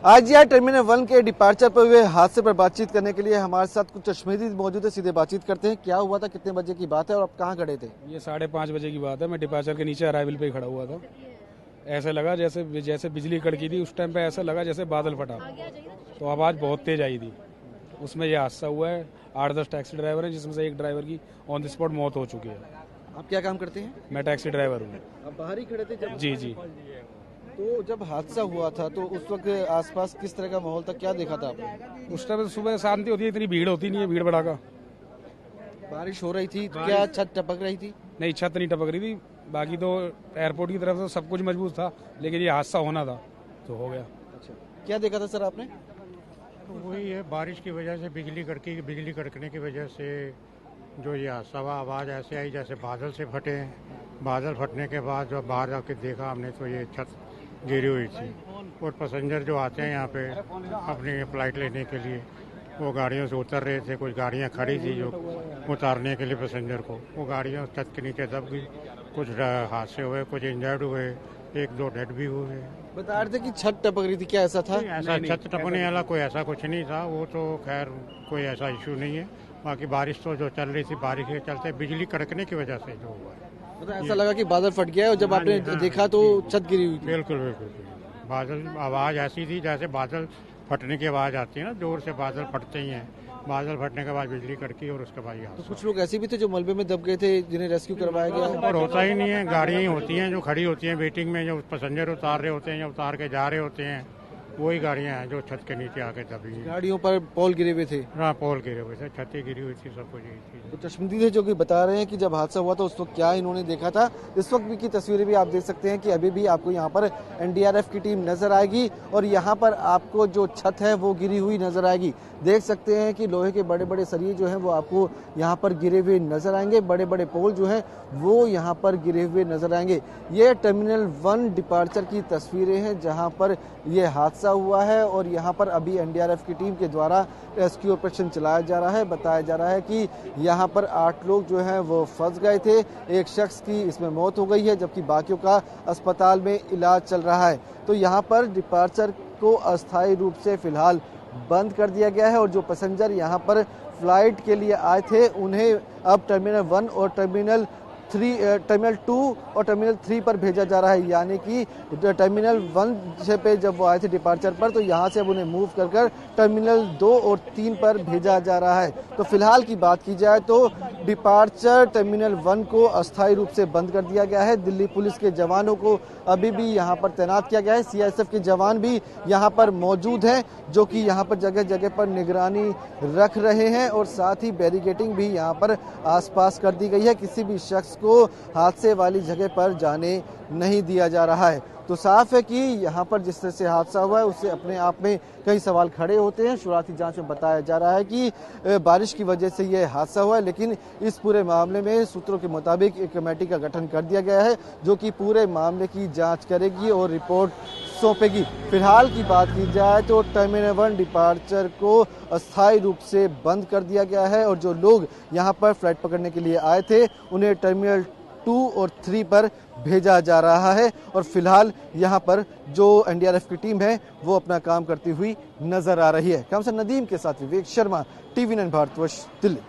IGI terminal 1 के departure पर हुए हादसे पर बातचीत करने के लिए हमारे साथ कुछ कश्मीरी मौजूद है। सीधे बातचीत करते हैं। क्या हुआ था, कितने बजे की बात है और आप कहाँ खड़े थे? ये 5:30 बजे की बात है। मैं डिपार्चर के नीचे अराइवल पे ही खड़ा हुआ था। ऐसा लगा जैसे बिजली कड़की थी। उस टाइम पे ऐसा लगा जैसे बादल फटा, तो आवाज़ बहुत तेज आई थी। उसमें यह हादसा हुआ है। 8-10 टैक्सी ड्राइवर हैं, जिसमें से एक ड्राइवर की ऑन द स्पॉट मौत हो चुकी है। आप क्या काम करते हैं? मैं टैक्सी ड्राइवर हूँ। आप बाहर ही खड़े थे जब? जी जी। तो जब हादसा हुआ था तो उस वक्त आसपास किस तरह का माहौल था, क्या देखा था आपने? उस टाइम सुबह शांति होती है, इतनी भीड़ होती नहीं है, भीड़ भड़ाका। बारिश हो रही थी तो क्या छत टपक रही थी? नहीं, छत नहीं टपक रही थी। बाकी तो एयरपोर्ट की तरफ से सब कुछ मजबूत था, लेकिन ये हादसा होना था तो हो गया। अच्छा, क्या देखा था सर आपने? वही है, बारिश की वजह से बिजली कड़कने की वजह से जो ये हादसा हुआ, आवाज़ ऐसे आई जैसे बादल से फटे। बादल फटने के बाद जब बाहर जाके देखा हमने तो ये छत गिरी हुई थी। और पैसेंजर जो आते हैं यहाँ पे अपनी फ्लाइट लेने के लिए, वो गाड़ियों से उतर रहे थे। कुछ गाड़ियाँ खड़ी थी जो उतारने के लिए पैसेंजर को, वो गाड़ियाँ छत के नीचे दब गई। कुछ हादसे हुए, कुछ इंजर्ड हुए, 1-2 डेड भी हुए। बता रहे थे कि छत टपक रही थी, क्या ऐसा था? ऐसा छत टपकने वाला कोई ऐसा कुछ नहीं था। वो तो खैर कोई ऐसा इशू नहीं है। बाकी बारिश तो जो चल रही थी, बारिश के चलते बिजली कड़कने की वजह से जो हुआ है। मतलब ऐसा लगा कि बादल फट गया और जब आपने देखा तो छत गिरी हुई थी। बिल्कुल बिल्कुल। बादल, आवाज़ ऐसी थी जैसे बादल फटने की आवाज़ आती है ना, जोर से बादल फटते ही हैं। बादल फटने के बाद बिजली कड़की और उसके बाद तो कुछ लोग ऐसे भी थे जो मलबे में दब गए थे, जिन्हें रेस्क्यू करवाया गया। और होता ही नहीं है, गाड़ियाँ ही होती हैं जो खड़ी होती हैं वेटिंग में, जो पैसेंजर उतार रहे होते हैं या उतार के जा रहे होते हैं, वही गाड़ियाँ हैं जो छत के नीचे आके दबी हैं। गाड़ियों पर पोल गिरे हुए थे। हाँ, पोल गिरे हुए थे, छतें गिरी हुई थी, सब कुछ यही थी। तो कश्मीरी थे जो कि बता रहे हैं कि जब हादसा हुआ था उस वक्त क्या इन्होंने देखा था। इस वक्त भी की तस्वीरें भी आप देख सकते हैं कि अभी भी आपको यहाँ पर एनडीआरएफ की टीम नजर आएगी और यहाँ पर आपको जो छत है वो गिरी हुई नजर आएगी। देख सकते हैं कि लोहे के बड़े बड़े सरिये जो हैं वो आपको यहाँ पर गिरे हुए नजर आएंगे। बड़े बड़े पोल जो हैं वो यहाँ पर गिरे हुए नजर आएंगे। ये टर्मिनल 1 डिपार्चर की तस्वीरें हैं जहाँ पर ये हादसा हुआ है और यहाँ पर अभी एनडीआरएफ की टीम के द्वारा रेस्क्यू ऑपरेशन चलाया जा रहा है। बताया जा रहा है कि यहाँ पर 8 लोग जो हैं वो फंस गए थे। एक शख्स की इसमें मौत हो गई है जबकि बाकियों का अस्पताल में इलाज चल रहा है। तो यहाँ पर डिपार्चर को अस्थायी रूप से फिलहाल बंद कर दिया गया है और जो पैसेंजर यहाँ पर फ्लाइट के लिए आए थे उन्हें अब टर्मिनल 1 और टर्मिनल 2 और टर्मिनल 3 पर भेजा जा रहा है। यानी कि टर्मिनल 1 से पे जब वो आए थे डिपार्चर पर, तो यहाँ से अब उन्हें मूव कर टर्मिनल 2 और 3 पर भेजा जा रहा है। तो फिलहाल की बात की जाए तो डिपार्चर टर्मिनल 1 को अस्थायी रूप से बंद कर दिया गया है। दिल्ली पुलिस के जवानों को अभी भी यहाँ पर तैनात किया गया है। सीआईएसएफ के जवान भी यहाँ पर मौजूद हैं जो कि यहाँ पर जगह जगह पर निगरानी रख रहे हैं और साथ ही बैरिकेडिंग भी यहाँ पर आसपास कर दी गई है। किसी भी शख्स को हादसे वाली जगह पर जाने नहीं दिया जा रहा है। तो साफ है कि यहाँ पर जिस तरह से हादसा हुआ है उससे अपने आप में कई सवाल खड़े होते हैं। शुरुआती जांच में बताया जा रहा है कि बारिश की वजह से यह हादसा हुआ है, लेकिन इस पूरे मामले में सूत्रों के मुताबिक एक कमेटी का गठन कर दिया गया है जो कि पूरे मामले की जांच करेगी और रिपोर्ट सौंपेगी। फिलहाल की बात की जाए तो टर्मिनल 1 डिपार्चर को अस्थायी रूप से बंद कर दिया गया है और जो लोग यहाँ पर फ्लाइट पकड़ने के लिए आए थे उन्हें टर्मिनल 2 और 3 पर भेजा जा रहा है और फिलहाल यहाँ पर जो एनडीआरएफ की टीम है वो अपना काम करती हुई नजर आ रही है। कैमरा नदीम के साथ विवेक शर्मा, TV9 भारतवर्ष, दिल्ली।